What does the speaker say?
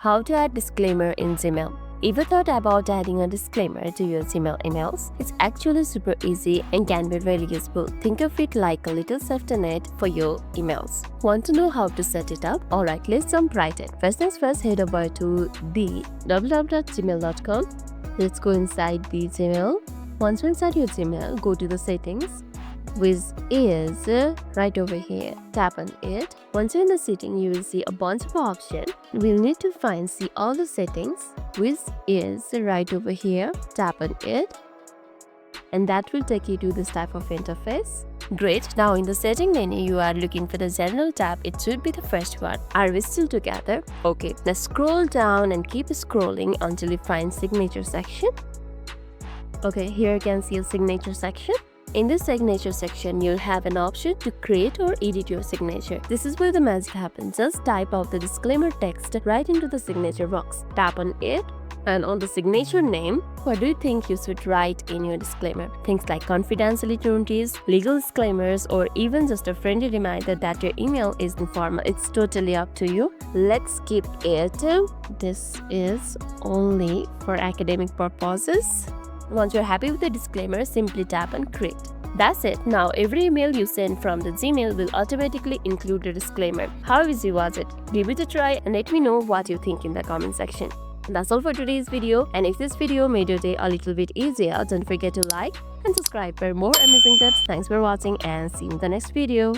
How to add disclaimer in Gmail. Ever thought about adding a disclaimer to your Gmail emails? It's actually super easy and can be very useful. Think of it like a little safety net for your emails. Want to know how to set it up? Alright, let's jump right in. First things first, head over to the www.gmail.com. Let's go inside the Gmail. Once you're inside your Gmail, go to the settings, which is right over here. Tap on it. Once you're in the setting, you will see a bunch of options. We'll need to see all the settings, which is right over here. Tap on it, and that will take you to this type of interface. Great. Now in the setting menu, you are looking for the general tab. It should be the first one. Are we still together? Okay. Now scroll down and keep scrolling until you find signature section. Okay, here you can see a signature section. In this signature section, you'll have an option to create or edit your signature. This is where the magic happens. Just type out the disclaimer text right into the signature box. Tap on it, and on the signature name, what do you think you should write in your disclaimer? Things like confidentiality notice, legal disclaimers, or even just a friendly reminder that your email is informal. It's totally up to you. Let's keep it. This is only for academic purposes. Once you're happy with the disclaimer, simply tap on create. That's it. Now every email you send from the Gmail will automatically include a disclaimer. How easy was it? Give it a try and let me know what you think in the comment section. That's all for today's video, and if this video made your day a little bit easier, don't forget to like and subscribe for more amazing tips. Thanks for watching and see you in the next video.